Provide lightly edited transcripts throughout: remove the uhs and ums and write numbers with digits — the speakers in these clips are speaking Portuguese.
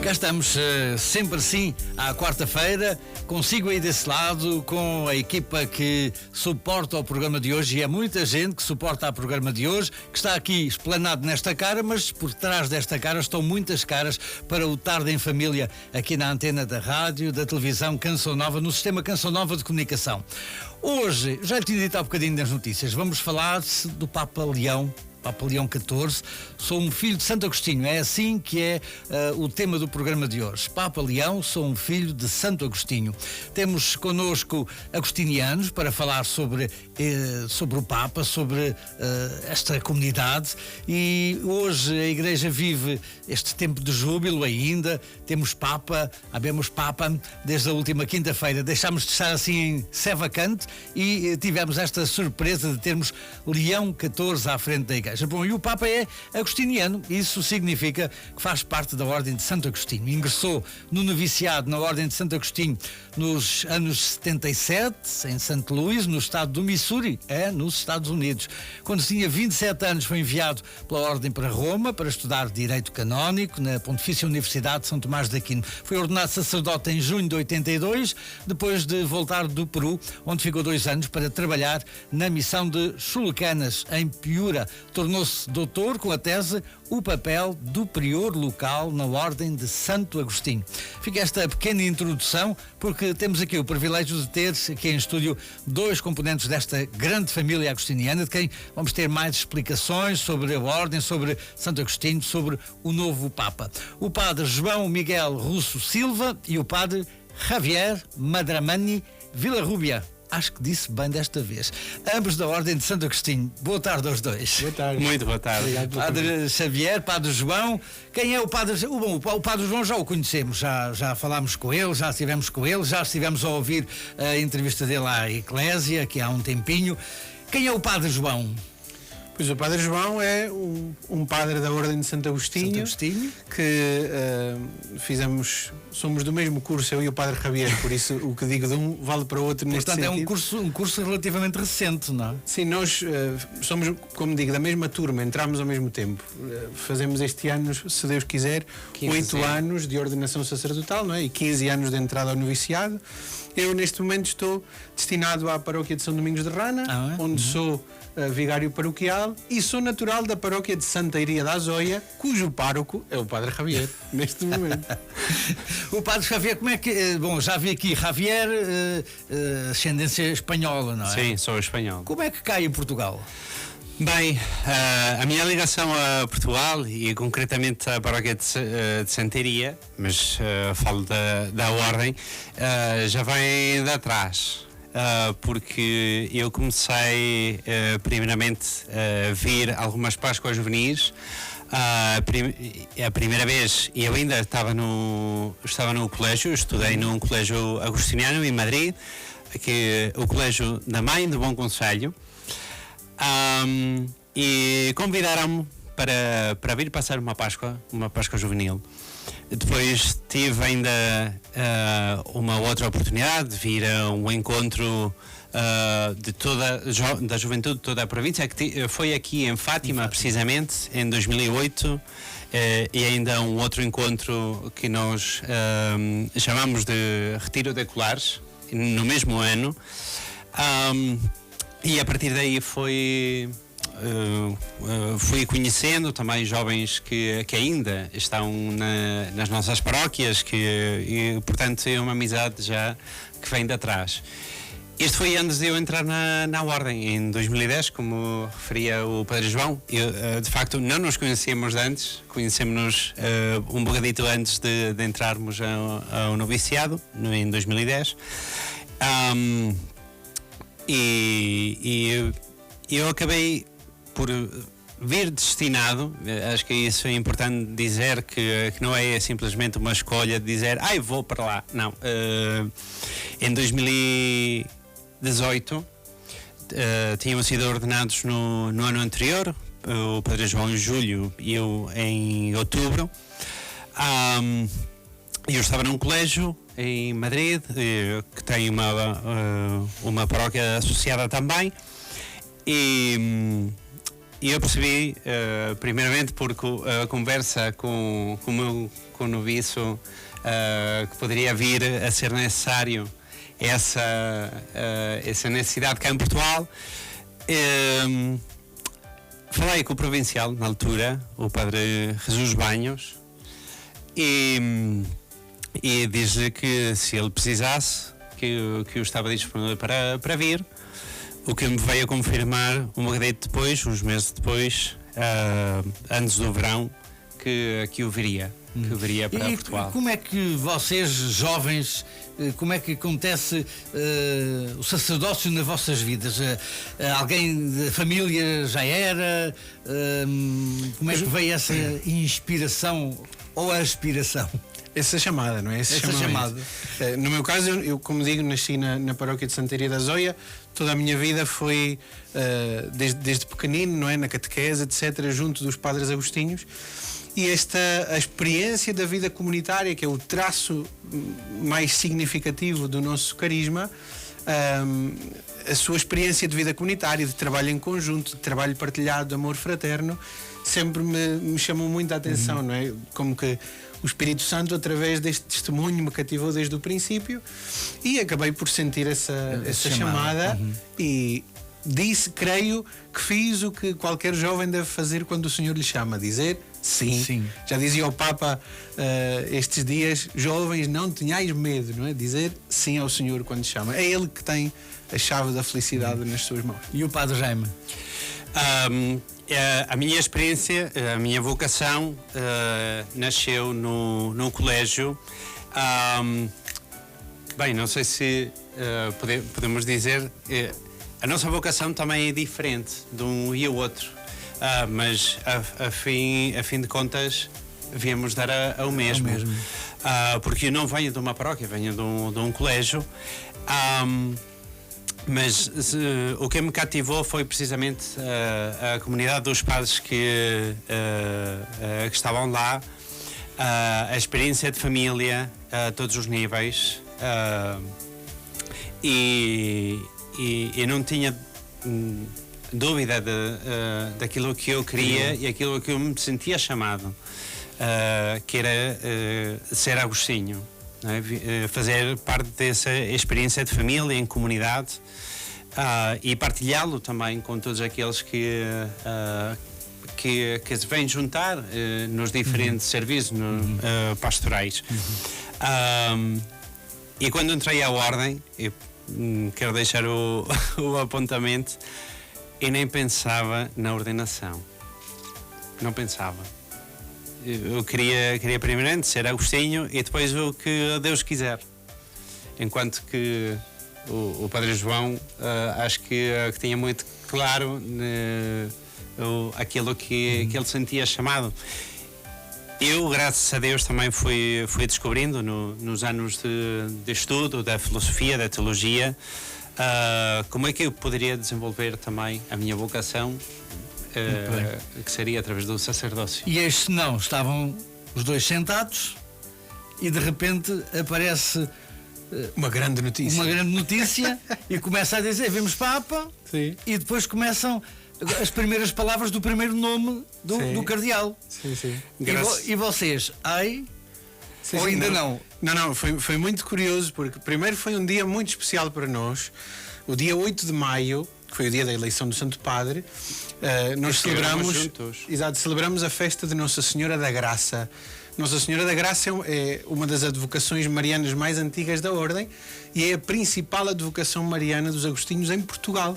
Cá estamos, sempre assim, à quarta-feira, consigo aí desse lado, com a equipa que suporta o programa de hoje, e é muita gente que suporta o programa de hoje, que está aqui explanado nesta cara, mas por trás desta cara estão muitas caras para o Tarde em Família, aqui na antena da rádio, da televisão Canção Nova, no sistema Canção Nova de comunicação. Hoje, já lhe tinha dito há bocadinho nas notícias, vamos falar do Papa Leão XIV. Sou um filho de Santo Agostinho, é assim que é o tema do programa de hoje. Papa Leão, sou um filho de Santo Agostinho. Temos connosco agostinianos para falar sobre o Papa, sobre esta comunidade, e hoje a Igreja vive este tempo de júbilo ainda. Temos Papa, habemos Papa desde a última quinta-feira. Deixámos de estar assim em sé vacante e tivemos esta surpresa de termos Leão XIV à frente da Igreja. Bom, e o Papa é agostiniano, isso significa que faz parte da Ordem de Santo Agostinho. Ingressou no noviciado na Ordem de Santo Agostinho nos anos 77, em St. Louis, no estado do Missouri, nos Estados Unidos. Quando tinha 27 anos foi enviado pela Ordem para Roma para estudar Direito Canónico na Pontifícia Universidade de São Tomás de Aquino. Foi ordenado sacerdote em junho de 82, depois de voltar do Peru, onde ficou 2 anos para trabalhar na missão de Chulucanas, em Piura. Tornou-se doutor com a tese O Papel do Prior Local na Ordem de Santo Agostinho. Fica esta pequena introdução, porque temos aqui o privilégio de ter aqui em estúdio 2 componentes desta grande família agostiniana, de quem vamos ter mais explicações sobre a Ordem, sobre Santo Agostinho, sobre o novo Papa. O padre João Miguel Russo Silva e o padre Javier Madramani Villarrubia. Acho que disse bem desta vez. Ambos da Ordem de Santo Agostinho. Boa tarde aos dois. Boa tarde. Muito boa tarde. Obrigado. Padre Xavier, Padre João. Quem é o Padre? Bom, o Padre João já o conhecemos, já falámos com ele, já estivemos com ele, já estivemos a ouvir a entrevista dele à Eclésia, que há um tempinho. Quem é o Padre João? Pois o Padre João é um padre da Ordem de Santo Agostinho, que somos do mesmo curso, eu e o Padre Javier, por isso o que digo de um vale para o outro. Portanto, neste sentido. É um curso relativamente recente, não é? Sim, nós somos, como digo, da mesma turma, entramos ao mesmo tempo. Fazemos este ano, se Deus quiser, 8 anos de ordenação sacerdotal, não é? E 15 anos de entrada ao noviciado. Eu, neste momento, estou destinado à paróquia de São Domingos de Rana, onde sou vigário paroquial, e sou natural da paróquia de Santa Iria da Azóia, cujo pároco é o Padre Javier, neste momento. O Padre Javier, como é que... Bom, já vi aqui, Javier, ascendência espanhola, não é? Sim, sou espanhol. Como é que cai em Portugal? Bem, a minha ligação a Portugal, e concretamente à paróquia de Santaria, mas falo da Ordem, já vem de atrás. Porque eu comecei primeiramente a vir algumas Páscoas juvenis. A primeira vez eu ainda estava no colégio, estudei num colégio agostiniano em Madrid, que é o Colégio da Mãe do Bom Conselho, e convidaram-me para vir passar uma Páscoa juvenil. Depois tive ainda uma outra oportunidade de vir a um encontro da juventude de toda a província, que foi aqui em Fátima, precisamente, em 2008, e ainda um outro encontro que nós chamamos de Retiro de Colares, no mesmo ano, e a partir daí fui conhecendo também jovens que ainda estão nas nossas paróquias, e portanto é uma amizade já que vem de atrás. Isto foi antes de eu entrar na Ordem, em 2010, como referia o Padre João. De facto, não nos conhecíamos antes, conhecemos-nos um bocadito antes de entrarmos ao noviciado, em 2010. E eu acabei por vir destinado, acho que isso é importante dizer, que não é simplesmente uma escolha de dizer, vou para lá. Não. Em 2018 tinham sido ordenados no ano anterior, o Padre João em julho e eu em outubro. Eu estava num colégio em Madrid, que tem uma paróquia associada também, e E eu percebi, primeiramente, porque a conversa com o meu noviço, que poderia vir a ser necessário essa necessidade cá em Portugal. Falei com o provincial, na altura, o padre Jesus Banhos, e diz-lhe que se ele precisasse, que eu estava disponível para vir, o que me veio a confirmar um bocadinho depois, uns meses depois, antes do verão, que eu viria. Que viria para Portugal. E como é que vocês, jovens, como é que acontece o sacerdócio nas vossas vidas? Alguém da família já era? Como é que veio essa inspiração ou aspiração? Essa chamada, não é? Essa chamada. No meu caso, eu como digo, nasci na paróquia de Santaria da Zóia. Toda a minha vida foi, desde pequenino, não é? Na catequese, etc., junto dos padres agostinhos. E a experiência da vida comunitária, que é o traço mais significativo do nosso carisma, a sua experiência de vida comunitária, de trabalho em conjunto, de trabalho partilhado, de amor fraterno, sempre me chamou muito a atenção, não é? Como que o Espírito Santo, através deste testemunho, me cativou desde o princípio e acabei por sentir essa chamada e creio que fiz o que qualquer jovem deve fazer quando o Senhor lhe chama, dizer sim. Sim. Já dizia o Papa estes dias: jovens, não tenhais medo, não é? Dizer sim ao Senhor quando chama. É Ele que tem a chave da felicidade nas suas mãos. E o Padre Jaime? A minha experiência, a minha vocação nasceu no colégio. Bem, não sei se podemos dizer, a nossa vocação também é diferente de um e o outro, mas a fim de contas viemos dar ao mesmo. Porque eu não venho de uma paróquia, venho de um colégio. Mas o que me cativou foi precisamente a comunidade dos padres que estavam lá, a experiência de família a todos os níveis, e não tinha dúvida daquilo que eu queria e aquilo que eu me sentia chamado, que era ser agostinho. Fazer parte dessa experiência de família, em comunidade, e partilhá-lo também com todos aqueles que se vêm juntar nos diferentes serviços pastorais. E quando entrei à ordem, eu quero deixar o apontamento, e nem pensava na ordenação. Não pensava. Eu queria primeiramente ser agostinho e depois o que Deus quiser. Enquanto que o Padre João, acho que tinha muito claro aquilo que ele sentia chamado. Eu, graças a Deus, também fui descobrindo nos anos de estudo da filosofia, da teologia, como é que eu poderia desenvolver também a minha vocação, que seria através do sacerdócio. E este não, estavam os dois sentados e de repente aparece uma grande notícia e começa a dizer: vemos Papa. Sim. E depois começam as primeiras palavras do primeiro nome do cardeal. Sim, sim. E vocês, ou ainda não? Não, foi muito curioso, porque primeiro foi um dia muito especial para nós, o dia 8 de maio, que foi o dia da eleição do Santo Padre. Nós celebramos a festa de Nossa Senhora da Graça. Nossa Senhora da Graça é uma das advocações marianas mais antigas da Ordem e é a principal advocação mariana dos agostinhos em Portugal.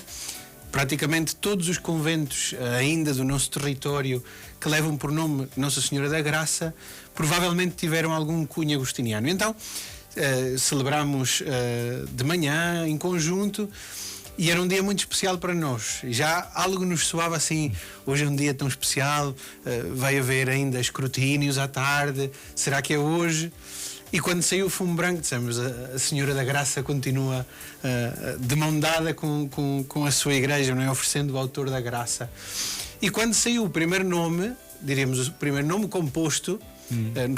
Praticamente todos os conventos ainda do nosso território que levam por nome Nossa Senhora da Graça provavelmente tiveram algum cunho agostiniano. Então celebramos de manhã em conjunto. E era um dia muito especial para nós. Já algo nos soava assim: hoje é um dia tão especial, vai haver ainda escrutínios à tarde, será que é hoje? E quando saiu o fumo branco, dissemos: a Senhora da Graça continua de mão dada com a sua igreja, não é? Oferecendo o autor da graça. E quando saiu o primeiro nome, diríamos o primeiro nome composto,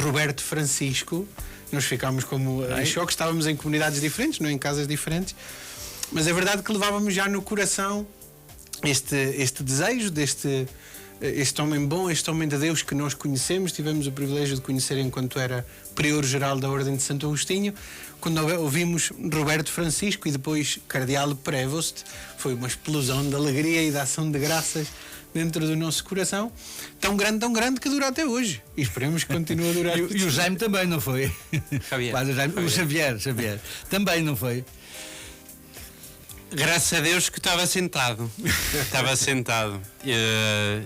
Roberto Francisco, nós ficámos como em choque. Estávamos em comunidades diferentes, não em casas diferentes. Mas é verdade que levávamos já no coração este desejo este homem bom, este homem de Deus que nós conhecemos. Tivemos o privilégio de conhecer enquanto era prior-geral da Ordem de Santo Agostinho. Quando ouvimos Roberto Francisco e depois Cardeal Prevost, foi uma explosão de alegria e de ação de graças dentro do nosso coração, tão grande que dura até hoje, e esperemos que continue a durar. E o Jaime também, não foi? Javier. O Xavier também, não foi? Graças a Deus que estava sentado. Estava sentado.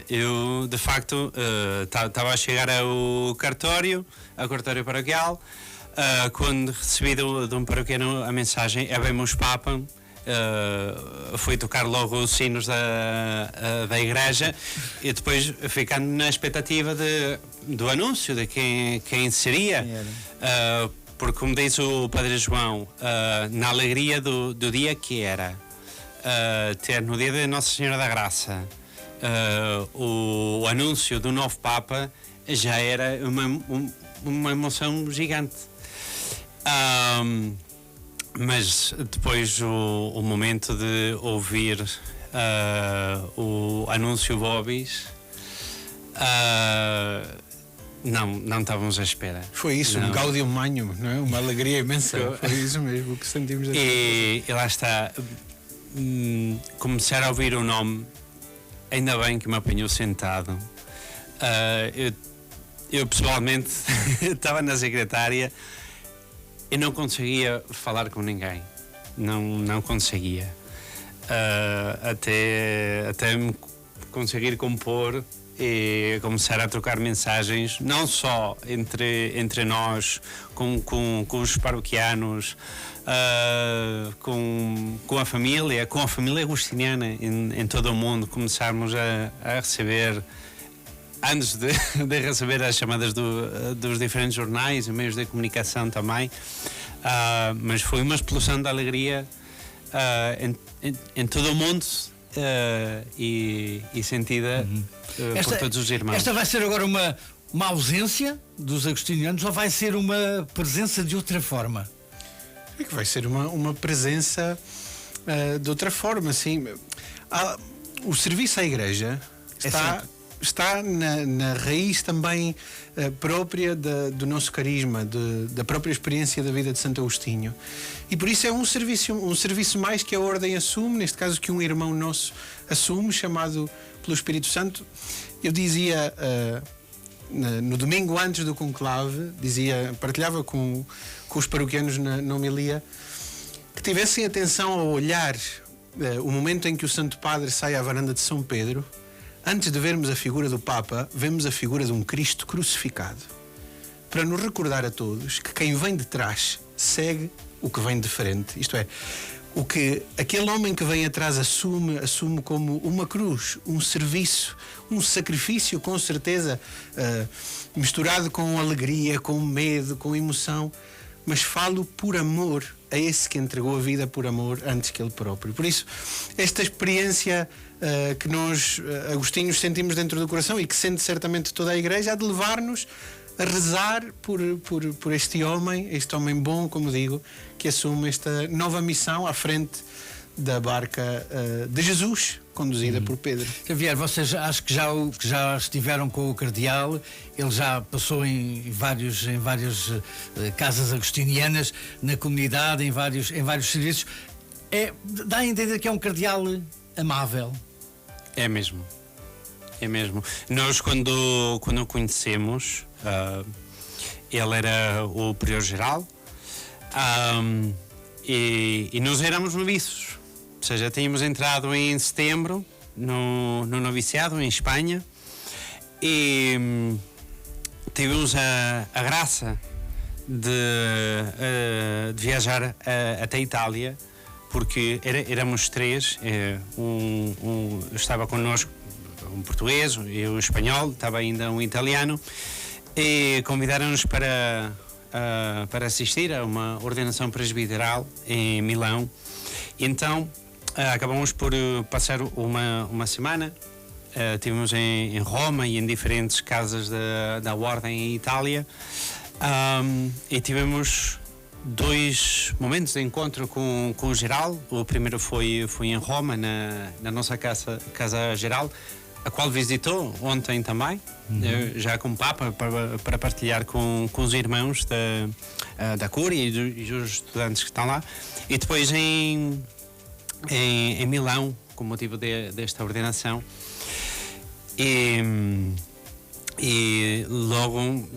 Eu, de facto, estava a chegar ao cartório paroquial, quando recebi de um paroquiano a mensagem: Habemos Papa. Fui tocar logo os sinos da igreja e depois ficando na expectativa do anúncio de quem seria. Porque, como diz o Padre João, na alegria do dia que era, ter no dia de Nossa Senhora da Graça o anúncio do novo Papa, já era uma emoção gigante. Mas depois o momento de ouvir o anúncio Vobis, não estávamos à espera. Foi isso, um Gaudium Magnum, não é? Uma alegria imensa. Foi isso mesmo que sentimos. E lá está, começar a ouvir o nome, ainda bem que me apanhou sentado. Eu pessoalmente estava na secretária e não conseguia falar com ninguém. Não conseguia. Até me conseguir compor e começar a trocar mensagens, não só entre nós, com os paroquianos, com a família agostiniana em todo o mundo. Começarmos a receber, antes de receber as chamadas dos diferentes jornais e meios de comunicação também, mas foi uma explosão de alegria em todo o mundo, e sentida por todos os irmãos. Esta vai ser agora uma ausência dos agostinianos, ou vai ser uma presença de outra forma? É que vai ser uma presença de outra forma, sim. O serviço à igreja está na raiz também própria do nosso carisma, da própria experiência da vida de Santo Agostinho. E por isso é um serviço mais que a Ordem assume, neste caso que um irmão nosso assume, chamado pelo Espírito Santo. Eu dizia, no domingo antes do conclave, partilhava com os paroquianos na homilia, que tivessem atenção ao olhar o momento em que o Santo Padre sai à varanda de São Pedro. Antes de vermos a figura do Papa, vemos a figura de um Cristo crucificado, para nos recordar a todos que quem vem de trás segue o que vem de frente. Isto é, o que aquele homem que vem atrás assume como uma cruz, um serviço, um sacrifício, com certeza, misturado com alegria, com medo, com emoção, mas falo por amor a esse que entregou a vida por amor antes que ele próprio. Por isso, esta experiência que nós, agostinhos, sentimos dentro do coração e que sente certamente toda a Igreja, há de levar-nos a rezar por este homem bom, como digo, que assume esta nova missão à frente da barca de Jesus, conduzida por Pedro. Xavier, vocês acho que já estiveram com o Cardeal, ele já passou em várias casas agostinianas, na comunidade, em vários serviços. Dá a entender que é um Cardeal amável. É mesmo. Nós, quando o conhecemos, ele era o prior-geral, e nós éramos noviços. Ou seja, tínhamos entrado em setembro no noviciado em Espanha e tivemos a graça de viajar até a Itália, porque éramos três. Estava connosco um português e um espanhol, estava ainda um italiano, e convidaram-nos para assistir a uma ordenação presbiteral em Milão. Então acabamos por passar uma semana. Estivemos em Roma e em diferentes casas da Ordem em Itália, e tivemos dois momentos de encontro com o geral. O primeiro foi em Roma, na nossa casa geral, a qual visitou ontem também, já com o Papa, para partilhar com os irmãos da Cúria e dos estudantes que estão lá. E depois em Milão, com motivo desta ordenação. E logo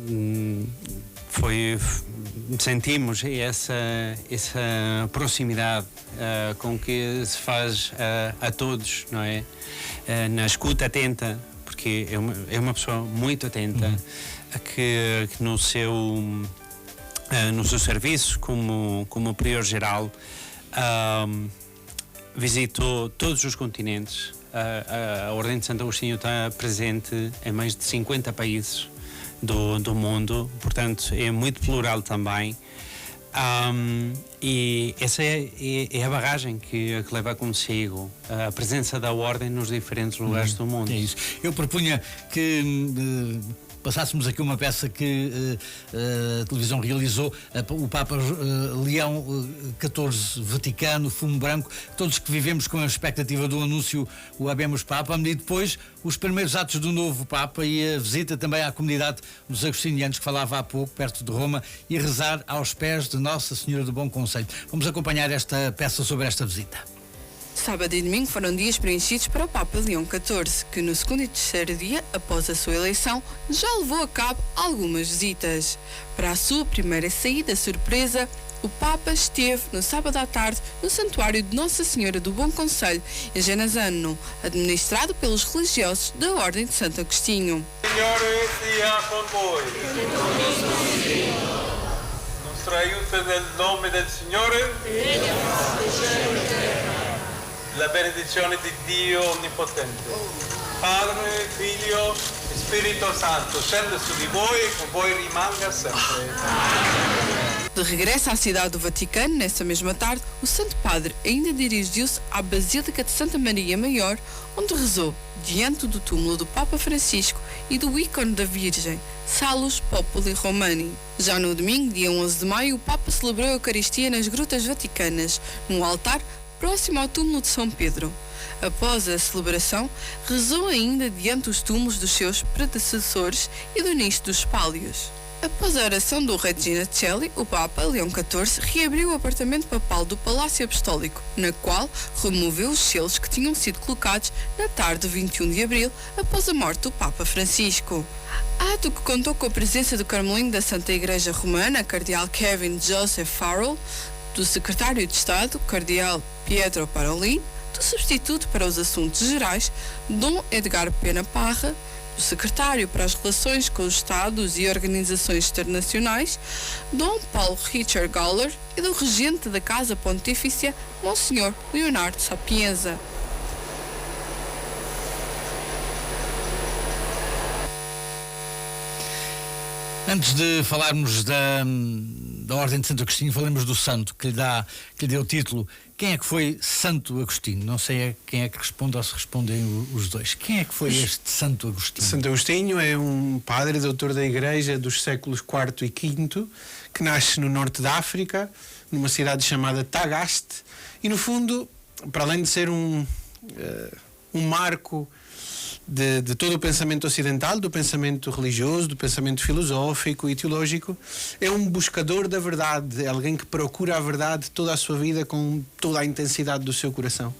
sentimos essa proximidade com que se faz a todos, não é? Na escuta atenta, porque é uma pessoa muito atenta, que no seu serviço como prior geral visitou todos os continentes. A Ordem de Santo Agostinho está presente em mais de 50 países do mundo, portanto é muito plural também. E essa é a bagagem que leva consigo a presença da Ordem nos diferentes lugares do mundo. É isso. Eu propunha que passássemos aqui uma peça que a televisão realizou, o Papa Leão XIV, Vaticano, Fumo Branco, todos que vivemos com a expectativa do anúncio, o Habemus Papa, e depois os primeiros atos do novo Papa e a visita também à comunidade dos agostinianos, que falava há pouco, perto de Roma, e rezar aos pés de Nossa Senhora do Bom Conselho. Vamos acompanhar esta peça sobre esta visita. Sábado e domingo foram dias preenchidos para o Papa Leão XIV, que no segundo e terceiro dia, após a sua eleição, já levou a cabo algumas visitas. Para a sua primeira saída surpresa, o Papa esteve no sábado à tarde no Santuário de Nossa Senhora do Bom Conselho, em Genazzano, administrado pelos religiosos da Ordem de Santo Agostinho. Signore sia con voi. Nostro aiuto nel nome del Signore. La benedizione di Dio Onnipotente, Padre, Figlio e Spirito Santo, scenda su di voi e con voi rimanga sempre. De regresso à cidade do Vaticano, nessa mesma tarde, o Santo Padre ainda dirigiu-se à Basílica de Santa Maria Maior, onde rezou diante do túmulo do Papa Francisco e do ícone da Virgem, Salus Populi Romani. Já no domingo, dia 11 de maio, o Papa celebrou a Eucaristia nas Grutas Vaticanas, num altar próximo ao túmulo de São Pedro. Após a celebração, rezou ainda diante dos túmulos dos seus predecessores e do nicho dos pálios. Após a oração do Regina Coeli, o Papa Leão XIV reabriu o apartamento papal do Palácio Apostólico, na qual removeu os selos que tinham sido colocados na tarde de 21 de abril, após a morte do Papa Francisco. Ato que contou com a presença do Carmelino da Santa Igreja Romana, Cardeal Kevin Joseph Farrell, do Secretário de Estado, Cardeal Pietro Parolin, do Substituto para os Assuntos Gerais, Dom Edgar Pena Parra, do Secretário para as Relações com os Estados e Organizações Internacionais, Dom Paulo Richard Galler, e do Regente da Casa Pontifícia, Monsenhor Leonardo Sapienza. Antes de falarmos da Ordem de Santo Agostinho, falemos do santo que lhe deu o título. Quem é que foi Santo Agostinho? Não sei quem é que responde ou se respondem os dois. Quem é que foi este Santo Agostinho? Santo Agostinho é um padre, doutor da Igreja dos séculos IV e V, que nasce no norte da África, numa cidade chamada Tagaste, e no fundo, para além de ser um marco de todo o pensamento ocidental, do pensamento religioso, do pensamento filosófico e teológico, é um buscador da verdade, é alguém que procura a verdade toda a sua vida com toda a intensidade do seu coração.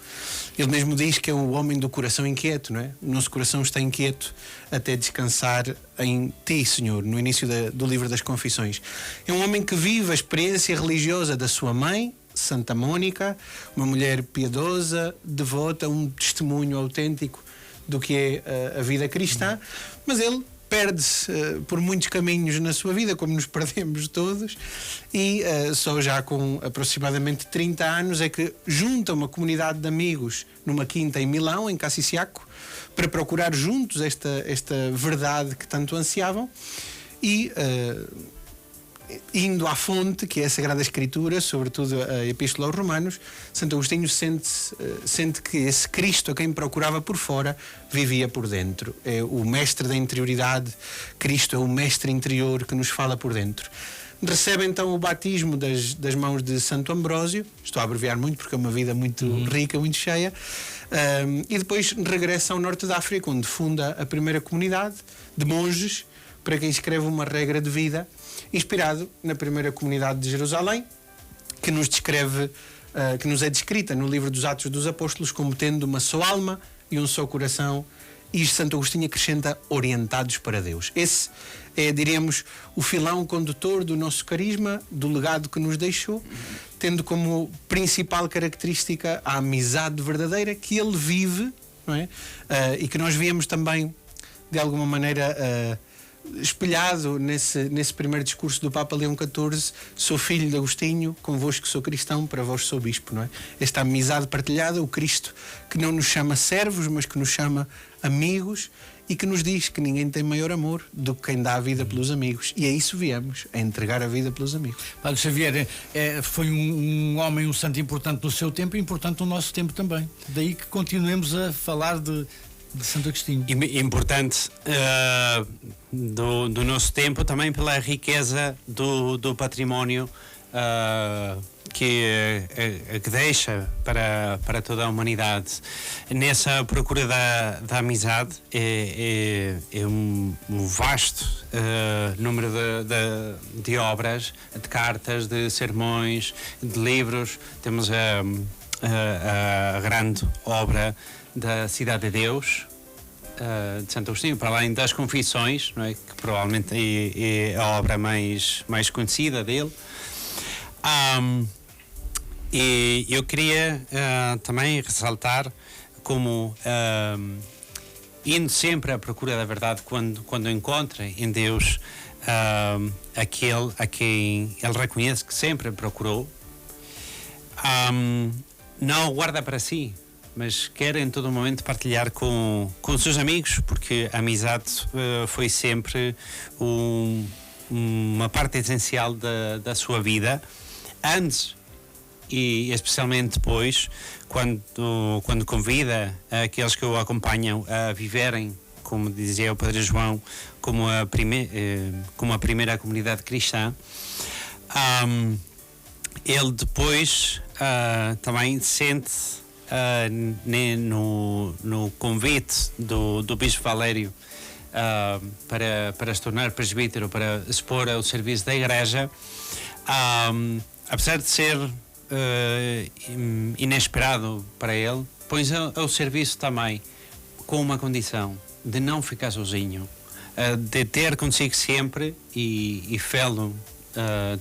Ele mesmo diz que é o homem do coração inquieto, não é? O nosso coração está inquieto até descansar em Ti, Senhor, no início do livro das Confissões. É um homem que vive a experiência religiosa da sua mãe, Santa Mónica, uma mulher piedosa, devota, um testemunho autêntico do que é a vida cristã, mas ele perde-se por muitos caminhos na sua vida, como nos perdemos todos, e só já com aproximadamente 30 anos é que junta uma comunidade de amigos numa quinta em Milão, em Cassisiaco, para procurar juntos esta verdade que tanto ansiavam, e indo à fonte, que é a Sagrada Escritura, sobretudo a Epístola aos Romanos, Santo Agostinho sente que esse Cristo a quem procurava por fora vivia por dentro. É o mestre da interioridade, Cristo é o mestre interior que nos fala por dentro. recebe então o batismo das mãos de Santo Ambrósio. Estou a abreviar muito porque é uma vida muito rica, muito cheia. E depois regressa ao norte da África, onde funda a primeira comunidade de monges, para quem escreve uma regra de vida, inspirado na primeira comunidade de Jerusalém, que nos descreve, que nos é descrita no livro dos Atos dos Apóstolos como tendo uma só alma e um só coração, e Santo Agostinho acrescenta orientados para Deus. Esse é, diríamos, o filão condutor do nosso carisma, do legado que nos deixou, tendo como principal característica a amizade verdadeira que ele vive, não é? E que nós viemos também, de alguma maneira, espelhado nesse primeiro discurso do Papa Leão XIV: sou filho de Agostinho, convosco sou cristão, para vós sou bispo, não é? Esta amizade partilhada, o Cristo que não nos chama servos, mas que nos chama amigos, e que nos diz que ninguém tem maior amor do que quem dá a vida pelos amigos. E a isso viemos, a entregar a vida pelos amigos. Padre Xavier foi um homem, um santo importante no seu tempo e importante no nosso tempo também. Daí que continuemos a falar de Santo Agostinho. Importante do nosso tempo também pela riqueza do património que deixa para toda a humanidade. Nessa procura da amizade é um vasto número de obras, de cartas, de sermões, de livros. Temos a grande obra da Cidade de Deus, de Santo Agostinho, para além das Confissões, não é? Que provavelmente é a obra mais conhecida dele. E eu queria também ressaltar como, indo sempre à procura da verdade, quando encontra em Deus aquele a quem ele reconhece que sempre procurou, não o guarda para si, mas quer em todo momento partilhar com seus amigos, porque a amizade foi sempre uma parte essencial da sua vida, antes e especialmente depois, quando convida aqueles que o acompanham a viverem, como dizia o Padre João, como a primeira comunidade cristã. Ele depois também sente no convite do Bispo Valério para se tornar presbítero, para se pôr ao serviço da Igreja, apesar de ser inesperado para ele, põe-se ao serviço também com uma condição: de não ficar sozinho, de ter consigo sempre, e fê-lo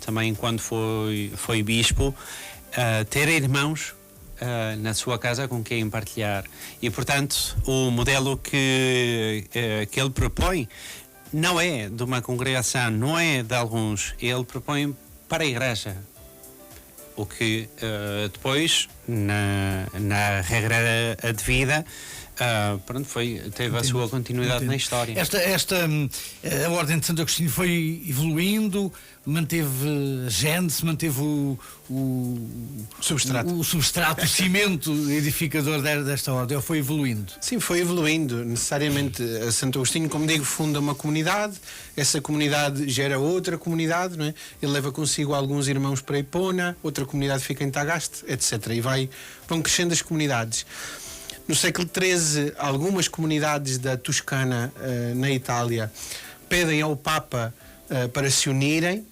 também quando foi bispo, ter irmãos na sua casa com quem partilhar. E portanto o modelo que ele propõe não é de uma congregação, não é de alguns, ele propõe para a Igreja, o que depois na regra de vida teve a sua continuidade na história. A Ordem de Santo Agostinho foi evoluindo, manteve a gênese, manteve o substrato, o cimento edificador desta ordem, ou foi evoluindo? Sim, foi evoluindo. Necessariamente, Santo Agostinho, como digo, funda uma comunidade, essa comunidade gera outra comunidade, não é? Ele leva consigo alguns irmãos para Hipona, outra comunidade fica em Tagaste, etc. E vão crescendo as comunidades. No século XIII, algumas comunidades da Toscana, na Itália, pedem ao Papa para se unirem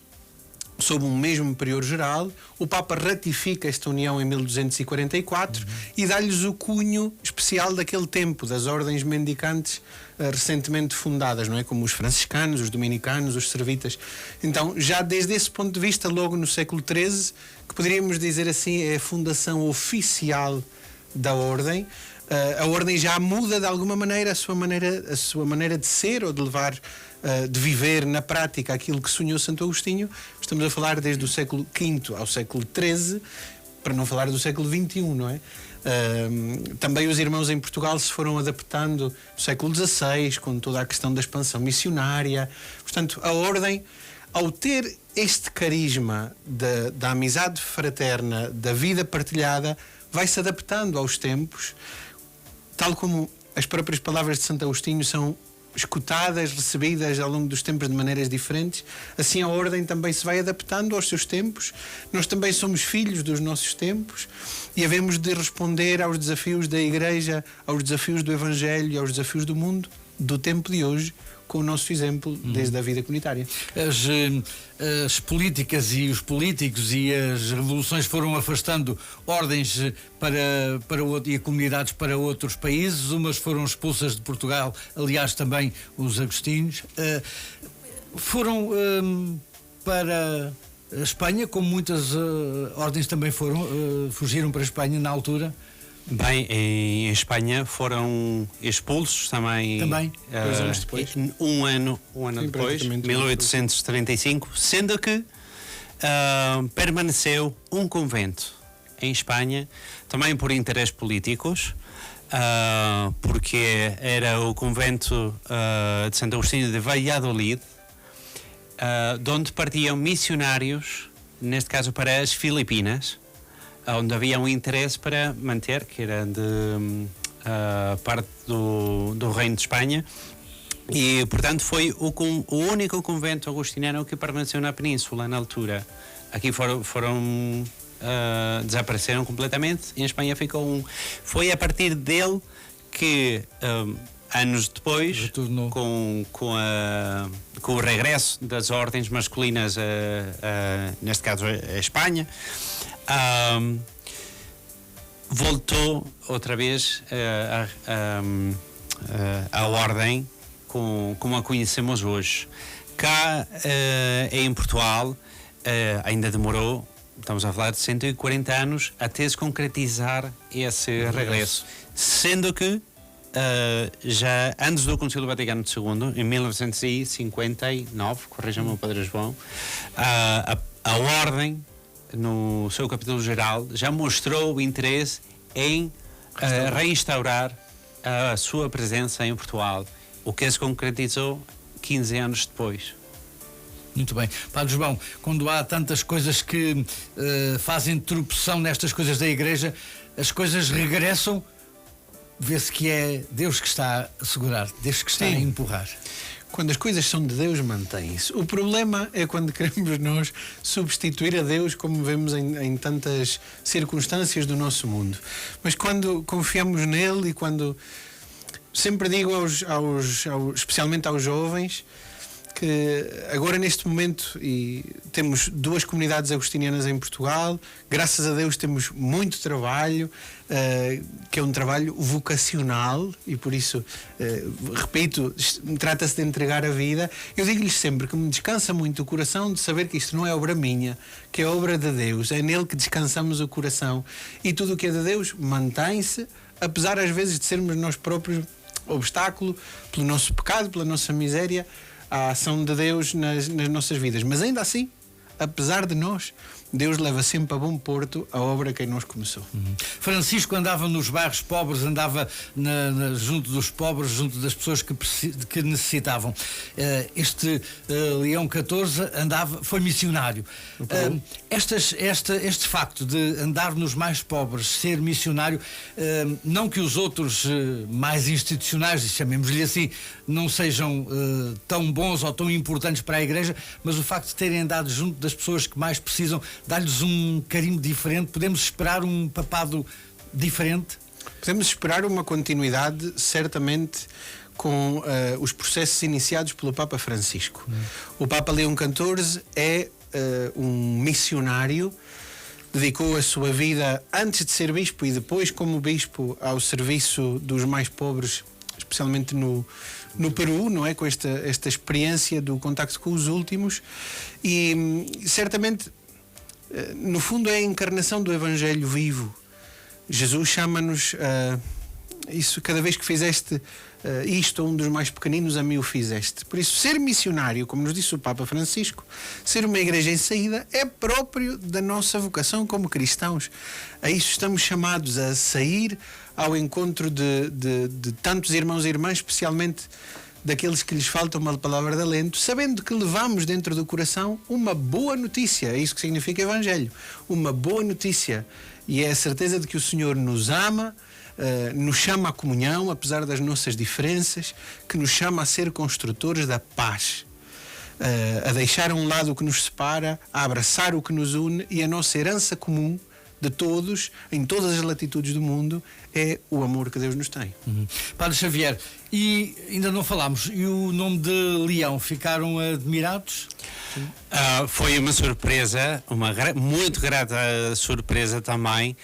sob um mesmo prior geral. O Papa ratifica esta união em 1244 e dá-lhes o cunho especial daquele tempo, das ordens mendicantes recentemente fundadas, não é? Como os franciscanos, os dominicanos, os servitas. Então, já desde esse ponto de vista, logo no século XIII, que poderíamos dizer assim, é a fundação oficial da ordem. A ordem já muda de alguma maneira a sua maneira de ser ou de levar, de viver na prática aquilo que sonhou Santo Agostinho. Estamos a falar desde o século V ao século XIII, para não falar do século XXI, não é? Também os irmãos em Portugal se foram adaptando no século XVI, com toda a questão da expansão missionária. Portanto, a ordem, ao ter este carisma da amizade fraterna, da vida partilhada, vai-se adaptando aos tempos, tal como as próprias palavras de Santo Agostinho são escutadas, recebidas ao longo dos tempos de maneiras diferentes, assim a ordem também se vai adaptando aos seus tempos. Nós também somos filhos dos nossos tempos e havemos de responder aos desafios da Igreja, aos desafios do Evangelho e aos desafios do mundo do tempo de hoje, com o nosso exemplo desde a vida comunitária. As políticas e os políticos e as revoluções foram afastando ordens e comunidades para outros países, umas foram expulsas de Portugal, aliás também os agostinos, foram para a Espanha, como muitas ordens também fugiram para a Espanha na altura. Bem, em Espanha foram expulsos também. 2 anos depois. Um ano depois, 1835, sendo que permaneceu um convento em Espanha, também por interesses políticos, porque era o convento de Santo Agostinho de Valladolid, de onde partiam missionários, neste caso para as Filipinas, onde havia um interesse para manter, que era de parte do Reino de Espanha, e portanto foi o único convento agostiniano que permaneceu na Península na altura. Aqui desapareceram completamente, em Espanha ficou um. Foi a partir dele que anos depois, com o regresso das ordens masculinas, neste caso a Espanha, voltou outra vez a ordem como a conhecemos hoje. Cá em Portugal ainda demorou, estamos a falar de 140 anos, até se concretizar esse regresso. Sendo que já antes do Concílio Vaticano II, em 1959, corrija-me o Padre João, a ordem, no seu capítulo geral, já mostrou o interesse em reinstaurar a sua presença em Portugal, o que se concretizou 15 anos depois. Muito bem. Padre João, quando há tantas coisas que fazem tropeção nestas coisas da Igreja, as coisas regressam, vê-se que é Deus que está a segurar, Deus que está a empurrar. Quando as coisas são de Deus, mantém-se. O problema é quando queremos nós substituir a Deus, como vemos em tantas circunstâncias do nosso mundo. Mas quando confiamos nele e quando... Sempre digo especialmente aos jovens, que agora neste momento temos 2 comunidades agostinianas em Portugal, graças a Deus temos muito trabalho, que é um trabalho vocacional e por isso, repito, trata-se de entregar a vida. Eu digo-lhes sempre que me descansa muito o coração de saber que isto não é obra minha, que é obra de Deus, é nele que descansamos o coração e tudo o que é de Deus mantém-se, apesar às vezes de sermos nós próprios obstáculo, pelo nosso pecado, pela nossa miséria, a ação de Deus nas nossas vidas. Mas ainda assim, apesar de nós, Deus leva sempre a bom porto a obra que em nós começou. Francisco andava nos bairros pobres, andava junto dos pobres, junto das pessoas que necessitavam. Este Leão XIV foi missionário. Este facto de andar nos mais pobres, ser missionário, não que os outros mais institucionais, chamemos-lhe assim, não sejam tão bons ou tão importantes para a Igreja, mas o facto de terem andado junto das pessoas que mais precisam, dá-lhes um carinho diferente. Podemos esperar um papado diferente? Podemos esperar uma continuidade, certamente, com os processos iniciados pelo Papa Francisco. O Papa Leão XIV é um missionário, dedicou a sua vida, antes de ser bispo e depois como bispo, ao serviço dos mais pobres, especialmente no Peru, não é? Com esta experiência do contacto com os últimos e certamente, no fundo, é a encarnação do Evangelho vivo. Jesus chama-nos isso: cada vez que fizeste isto a um dos mais pequeninos, a mim o fizeste. Por isso, ser missionário, como nos disse o Papa Francisco, ser uma igreja em saída, é próprio da nossa vocação como cristãos. A isso estamos chamados, a sair ao encontro de tantos irmãos e irmãs, especialmente daqueles que lhes falta uma palavra de alento, sabendo que levamos dentro do coração uma boa notícia. É isso que significa Evangelho. Uma boa notícia. E é a certeza de que o Senhor nos ama, nos chama à comunhão, apesar das nossas diferenças, que nos chama a ser construtores da paz, a deixar a um lado o que nos separa, a abraçar o que nos une, e a nossa herança comum de todos, em todas as latitudes do mundo, é o amor que Deus nos tem. Padre Xavier, e ainda não falámos, e o nome de Leão, ficaram admirados? Foi uma surpresa, muito grata surpresa também.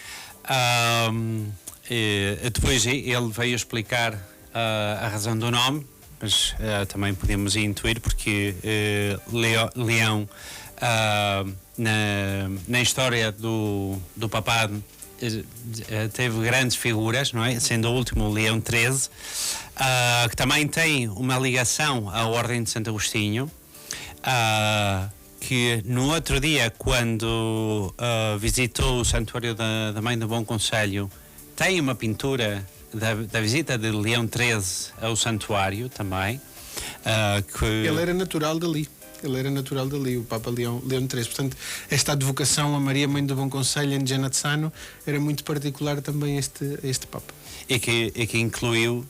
Depois ele veio explicar a razão do nome, mas também podemos intuir porque Leão, na história do papado, teve grandes figuras, não é? Sendo o último Leão XIII, que também tem uma ligação à Ordem de Santo Agostinho, que no outro dia, quando visitou o Santuário da Mãe do Bom Conselho, tem uma pintura da visita de Leão XIII ao santuário também. Ele era natural dali. O Papa Leão XIII. Portanto, esta advocação a Maria Mãe do Bom Conselho em Genazzano era muito particular também a este Papa. E que incluiu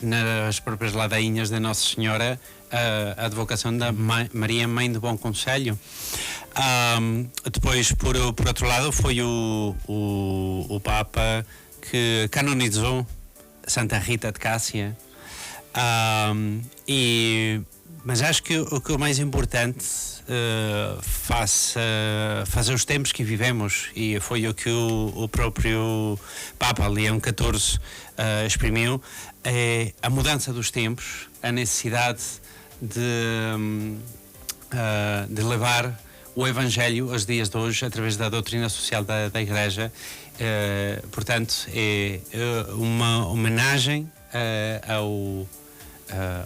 nas próprias ladainhas da Nossa Senhora a advocação da Maria Mãe do Bom Conselho. Depois, por outro lado, foi o Papa que canonizou Santa Rita de Cássia. Mas acho que o que é o mais importante face aos tempos que vivemos, e foi o que o próprio Papa Leão XIV exprimiu, é a mudança dos tempos, a necessidade de levar o Evangelho aos dias de hoje através da doutrina social da Igreja. Portanto, é uma homenagem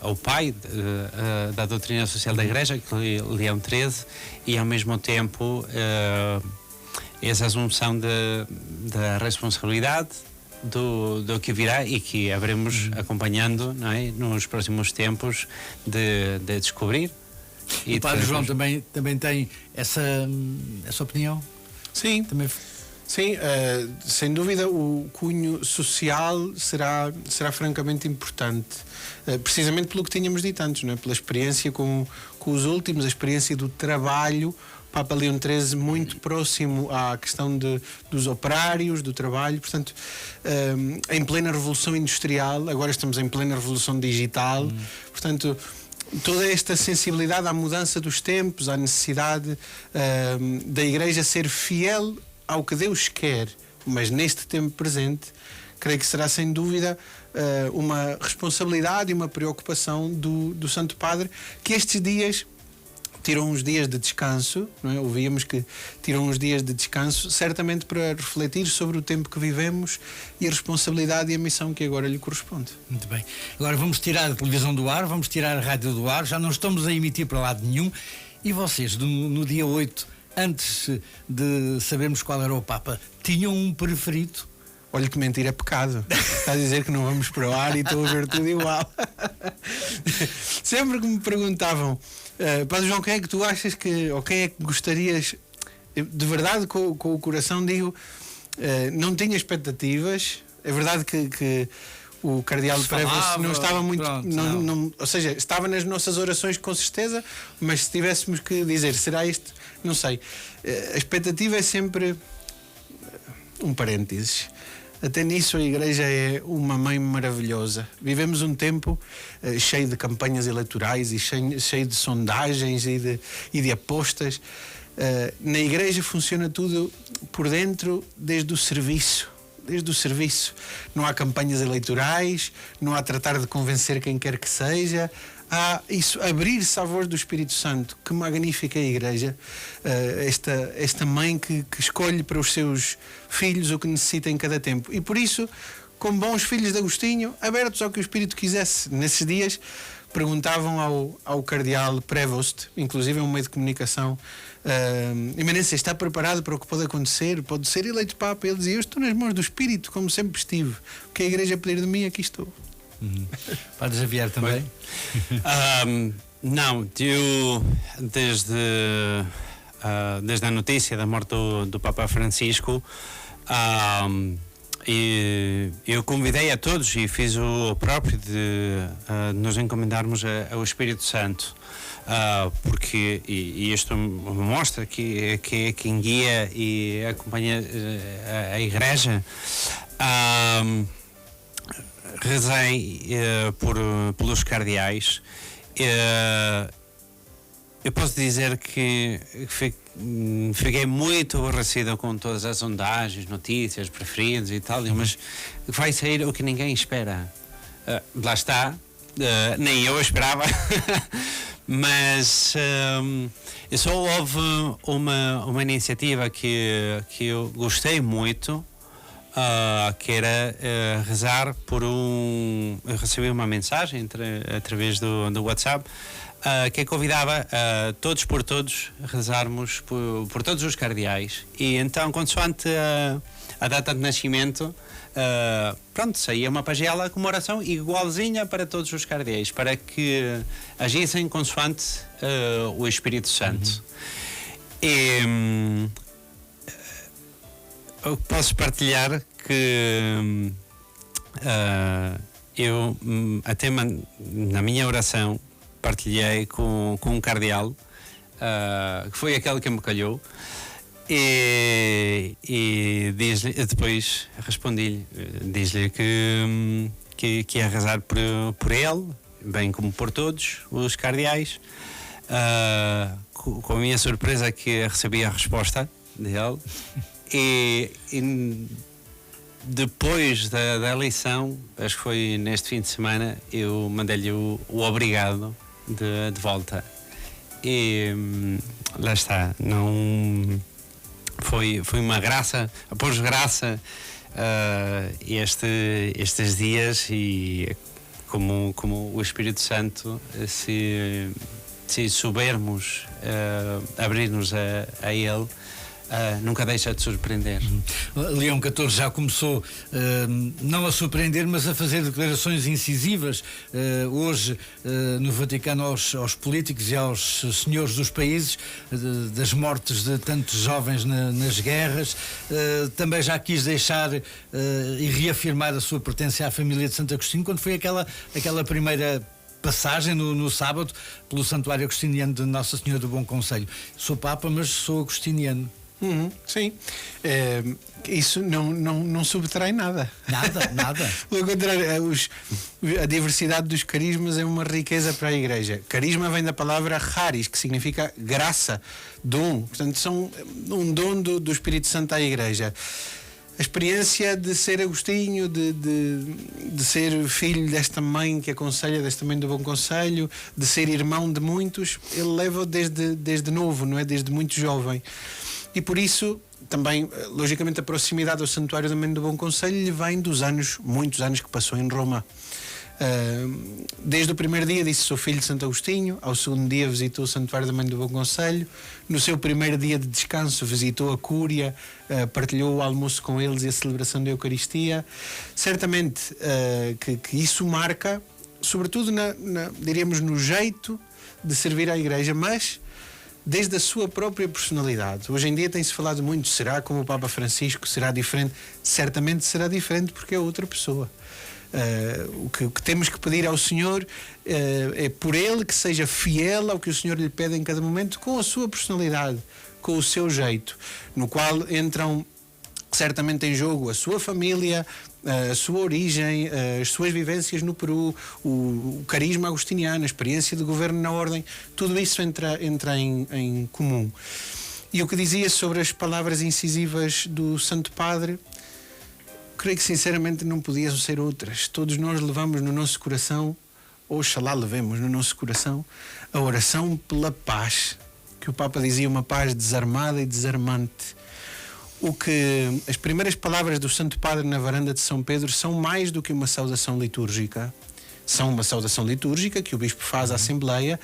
ao pai da doutrina social da Igreja, que é Leão XIII, e ao mesmo tempo essa assunção da responsabilidade do que virá e que haveremos acompanhando, não é, nos próximos tempos de descobrir. E o Padre João também tem essa opinião? Sim, também. Sim, sem dúvida o cunho social será francamente importante, precisamente pelo que tínhamos dito antes, não é? Pela experiência com os últimos, a experiência do trabalho. Papa Leão XIII muito próximo à questão dos operários, do trabalho, portanto, em plena revolução industrial, agora estamos em plena revolução digital, portanto, toda esta sensibilidade à mudança dos tempos, à necessidade da Igreja ser fiel ao que Deus quer, mas neste tempo presente, creio que será sem dúvida uma responsabilidade e uma preocupação do Santo Padre, que estes dias tirou uns dias de descanso, não é? Ouvíamos que tirou uns dias de descanso, certamente para refletir sobre o tempo que vivemos e a responsabilidade e a missão que agora lhe corresponde. Muito bem. Agora vamos tirar a televisão do ar, vamos tirar a rádio do ar, já não estamos a emitir para lado nenhum. E vocês, no dia 8, antes de sabermos qual era o Papa, tinham um preferido? Olha que mentir é pecado. Está a dizer que não vamos para o ar e estou a ver tudo igual. Sempre que me perguntavam, Padre João, quem é que tu achas ou quem é que gostarias, de verdade com o coração digo, não tinha expectativas. É verdade que o Cardeal Prevost não estava muito, não, ou seja, estava nas nossas orações com certeza, mas se tivéssemos que dizer, será este? Não sei. A expectativa é sempre um parênteses. Até nisso a Igreja é uma mãe maravilhosa. Vivemos um tempo cheio de campanhas eleitorais e cheio de sondagens e de apostas. Na Igreja funciona tudo por dentro, desde o serviço. Não há campanhas eleitorais, não há tratar de convencer quem quer que seja. Há isso, abrir-se à voz do Espírito Santo. Que magnífica é a Igreja, esta mãe que escolhe para os seus filhos o que necessita em cada tempo. E por isso, como bons filhos de Agostinho, abertos ao que o Espírito quisesse. Nesses dias perguntavam ao Cardeal Prevost, inclusive é um meio de comunicação, Eminência, está preparado para o que pode acontecer? Pode ser eleito Papa? Ele dizia, eu estou nas mãos do Espírito, como sempre estive. O que a Igreja pedir de mim, aqui estou. Padre Xavier também? Não, eu desde a notícia da morte do Papa Francisco E eu convidei a todos e fiz o próprio de nos encomendarmos ao Espírito Santo, porque e isto mostra que é quem guia e acompanha a Igreja. Rezei pelos cardeais. Eu posso dizer que fiquei muito aborrecido com todas as sondagens, notícias, preferidos e tal, mas vai sair o que ninguém espera. Lá está, nem eu esperava, mas só houve uma iniciativa que eu gostei muito, que era rezar por eu recebi uma mensagem através do WhatsApp, que convidava todos por todos a rezarmos por todos os cardeais. E então, consoante a data de nascimento, saía uma pagela com uma oração igualzinha para todos os cardeais, para que agissem consoante o Espírito Santo. E eu posso partilhar que eu até na minha oração partilhei com um cardeal, que foi aquele que me calhou, e depois respondi-lhe, diz-lhe que ia rezar por ele, bem como por todos os cardeais. Com a minha surpresa que recebi a resposta dele, e depois da eleição, acho que foi neste fim de semana, eu mandei-lhe o obrigado de volta. E lá está, não foi uma graça após graça, estes dias, e como o Espírito Santo, se soubermos abrir-nos a ele, nunca deixa de surpreender. Leão XIV já começou não a surpreender, mas a fazer declarações incisivas hoje no Vaticano aos políticos e aos senhores dos países, das mortes de tantos jovens nas guerras. Também já quis deixar e reafirmar a sua pertença à família de Santo Agostinho, quando foi aquela primeira passagem no sábado pelo Santuário Agostiniano de Nossa Senhora do Bom Conselho. Sou Papa, mas sou agostiniano. Sim, isso não subtrai nada. Nada. Pelo contrário, a diversidade dos carismas é uma riqueza para a Igreja. Carisma vem da palavra charis, que significa graça, dom. Portanto, são um dom do Espírito Santo à Igreja. A experiência de ser Agostinho, de ser filho desta mãe que aconselha, desta mãe do Bom Conselho, de ser irmão de muitos, ele leva desde novo, não é? Desde muito jovem. E por isso, também, logicamente, a proximidade ao Santuário da Mãe do Bom Conselho lhe vem dos muitos anos que passou em Roma. Desde o primeiro dia disse: sou filho de Santo Agostinho. Ao segundo dia visitou o Santuário da Mãe do Bom Conselho. No seu primeiro dia de descanso visitou a Cúria, partilhou o almoço com eles e a celebração da Eucaristia. Certamente que isso marca, sobretudo diríamos, no jeito de servir à Igreja, mas desde a sua própria personalidade. Hoje em dia tem-se falado muito: será como o Papa Francisco? Será diferente? Certamente será diferente, porque é outra pessoa. O que temos que pedir ao Senhor é por Ele que seja fiel ao que o Senhor lhe pede em cada momento, com a sua personalidade, com o seu jeito, no qual entram certamente em jogo a sua família, a sua origem, as suas vivências no Peru, o carisma agostiniano, a experiência de governo na ordem. Tudo isso entra em comum. E o que dizia sobre as palavras incisivas do Santo Padre, creio que sinceramente não podiam ser outras. Todos nós levamos no nosso coração, ou oxalá levemos no nosso coração, a oração pela paz, que o Papa dizia, uma paz desarmada e desarmante. O que as primeiras palavras do Santo Padre na varanda de São Pedro são mais do que uma saudação litúrgica. São uma saudação litúrgica que o Bispo faz à Assembleia,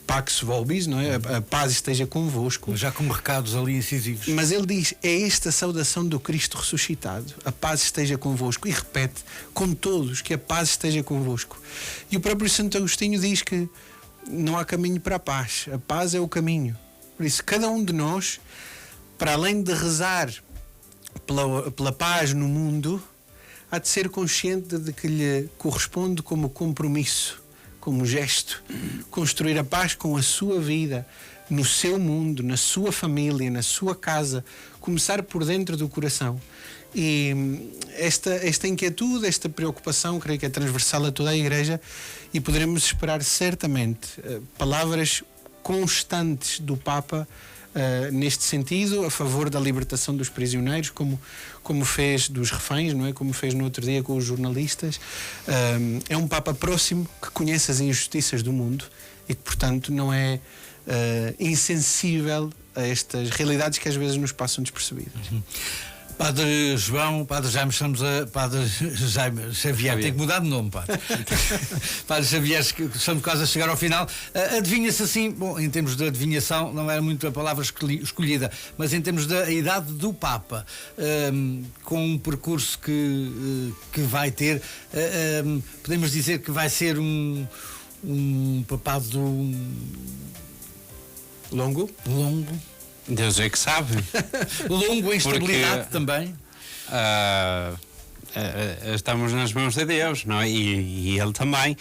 Pax Vobis, não é? A paz esteja convosco. Já com recados ali incisivos. Mas ele diz: é esta saudação do Cristo ressuscitado, a paz esteja convosco, e repete com todos que a paz esteja convosco. E o próprio Santo Agostinho diz que não há caminho para a paz é o caminho. Por isso, cada um de nós, para além de rezar pela paz no mundo, há de ser consciente de que lhe corresponde como compromisso, como gesto, construir a paz com a sua vida, no seu mundo, na sua família, na sua casa, começar por dentro do coração. E esta inquietude, esta preocupação, creio que é transversal a toda a Igreja, e poderemos esperar certamente palavras constantes do Papa neste sentido, a favor da libertação dos prisioneiros, como fez dos reféns, não é? Como fez no outro dia com os jornalistas. É um Papa próximo, que conhece as injustiças do mundo e que, portanto, não é insensível a estas realidades que às vezes nos passam despercebidas. Padre João, Padre Jaime, estamos a Padre Jaime Xavier, tem que mudar de nome, Padre. Padre Xavier, estamos quase a chegar ao final. Adivinha-se assim, bom, em termos de adivinhação, não era muito a palavra escolhida, mas em termos da idade do Papa, com um percurso que vai ter, podemos dizer que vai ser um papado longo. Deus é que sabe. Longo em estabilidade também. Estamos nas mãos de Deus, não é? E Ele também.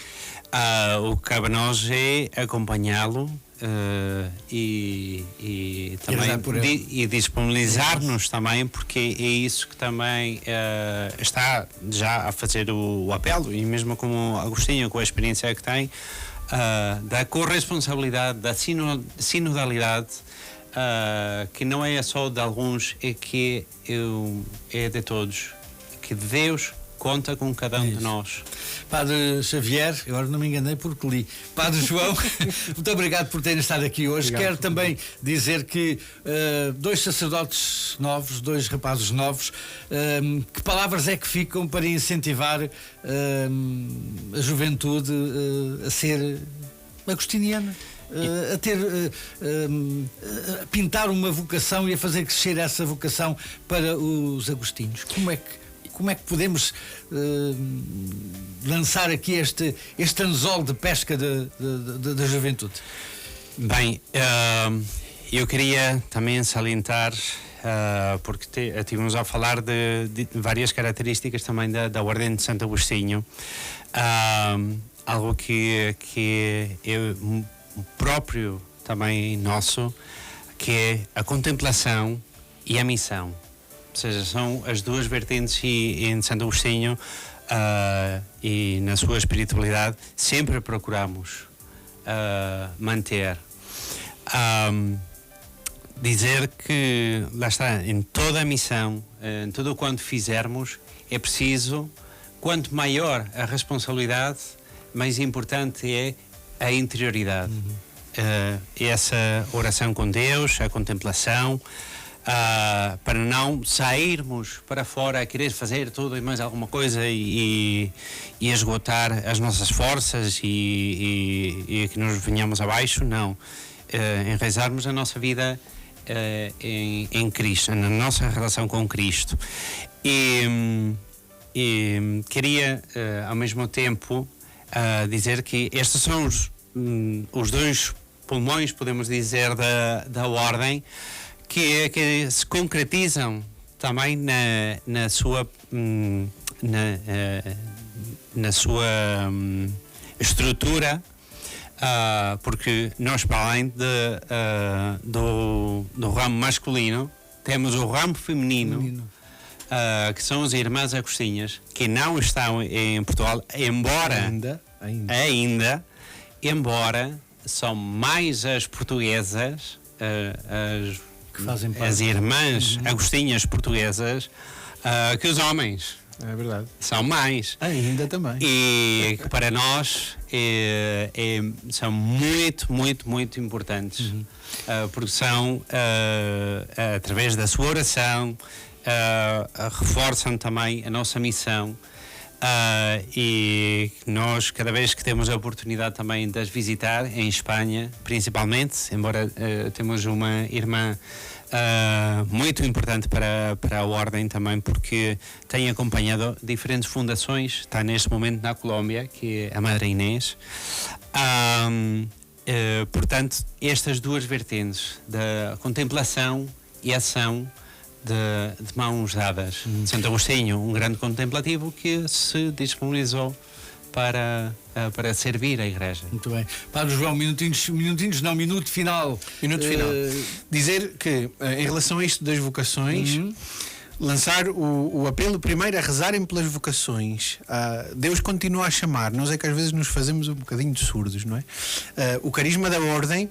O que cabe a nós é acompanhá-lo e também e disponibilizar-nos também, porque é isso que também está já a fazer o apelo, e mesmo como Agostinho, com a experiência que tem, da corresponsabilidade, da sinodalidade, que não é só de alguns, é que é de todos, que Deus conta com cada um de nós. Padre Xavier, agora não me enganei porque li. Padre João, muito obrigado por terem estado aqui hoje. Obrigado. Quero também dizer que dois sacerdotes novos, dois rapazes novos, que palavras é que ficam para incentivar a juventude a ser agostiniana? A pintar uma vocação e a fazer crescer essa vocação para os agostinhos. Como é que podemos lançar aqui este anzol de pesca da juventude? Bem, eu queria também salientar, porque estivemos a falar de várias características também da Ordem de Santo Agostinho, algo que é próprio também nosso, que é a contemplação e a missão. Ou seja, são as duas vertentes, e em Santo Agostinho e na sua espiritualidade sempre procuramos manter. Dizer que, lá está, em toda a missão, em tudo o quanto fizermos, é preciso, quanto maior a responsabilidade, mais importante é a interioridade. Essa oração com Deus, a contemplação, para não sairmos para fora a querer fazer tudo e mais alguma coisa e esgotar as nossas forças e que nos venhamos abaixo. Não. Enraizarmos a nossa vida em Cristo, na nossa relação com Cristo. E queria, ao mesmo tempo, dizer que estes são os dois pulmões, podemos dizer, da Ordem, que se concretizam também na sua estrutura, porque nós, para além do ramo masculino, temos o ramo feminino. Que são as Irmãs Agostinhas, que não estão em Portugal, embora são mais as portuguesas, as Irmãs Agostinhas portuguesas, que os homens. É verdade. São mais. Ainda também. E que para nós são muito, muito, muito importantes. Porque são, através da sua oração, reforçam também a nossa missão. E nós, cada vez que temos a oportunidade também de as visitar, em Espanha principalmente, embora temos uma irmã muito importante para a Ordem também, porque tem acompanhado diferentes fundações, está neste momento na Colômbia, que é a Madre Inês. Portanto, estas duas vertentes da contemplação e ação de mãos dadas. Santo Agostinho, um grande contemplativo que se disponibilizou para servir a Igreja. Muito bem. Padre João, minuto final. Minuto final. Dizer que, em relação a isto das vocações, lançar o apelo primeiro a rezarem pelas vocações. Deus continua a chamar, nós é que às vezes nos fazemos um bocadinho de surdos, não é? O carisma da ordem,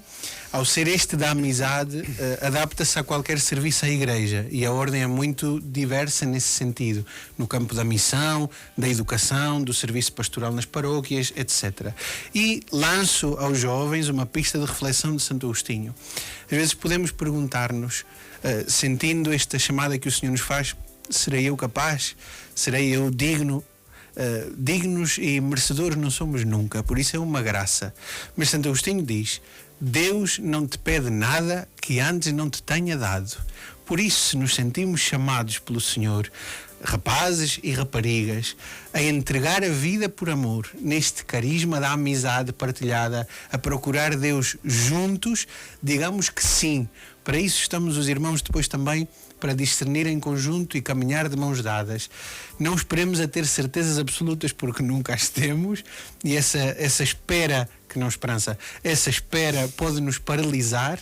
ao ser este da amizade, adapta-se a qualquer serviço à Igreja, e a ordem é muito diversa nesse sentido, no campo da missão, da educação, do serviço pastoral nas paróquias, etc. E lanço aos jovens uma pista de reflexão de Santo Agostinho. Às vezes podemos perguntar-nos, sentindo esta chamada que o Senhor nos faz, serei eu capaz? Serei eu digno? Dignos e merecedores não somos nunca, por isso é uma graça. Mas Santo Agostinho diz: Deus não te pede nada que antes não te tenha dado. Por isso, se nos sentimos chamados pelo Senhor, rapazes e raparigas, a entregar a vida por amor, neste carisma da amizade partilhada, a procurar Deus juntos, digamos que sim. Para isso estamos os irmãos depois também para discernir em conjunto e caminhar de mãos dadas. Não esperemos a ter certezas absolutas, porque nunca as temos, e essa espera, que não esperança, essa espera pode nos paralisar,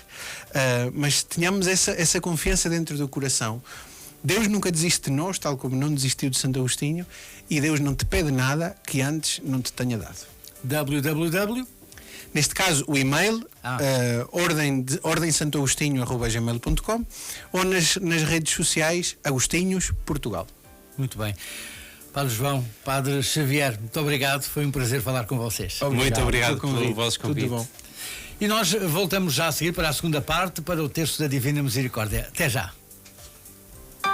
mas tenhamos essa confiança dentro do coração. Deus nunca desiste de nós, tal como não desistiu de Santo Agostinho, e Deus não te pede nada que antes não te tenha dado. www. Neste caso, o e-mail, ordemsantoagostinho@gmail.com, ou nas redes sociais, Agostinhos Portugal. Muito bem. Padre João, Padre Xavier, muito obrigado. Foi um prazer falar com vocês. Muito obrigado pelo vosso convite. Tudo bom. E nós voltamos já a seguir para a segunda parte, para o Terço da Divina Misericórdia. Até já.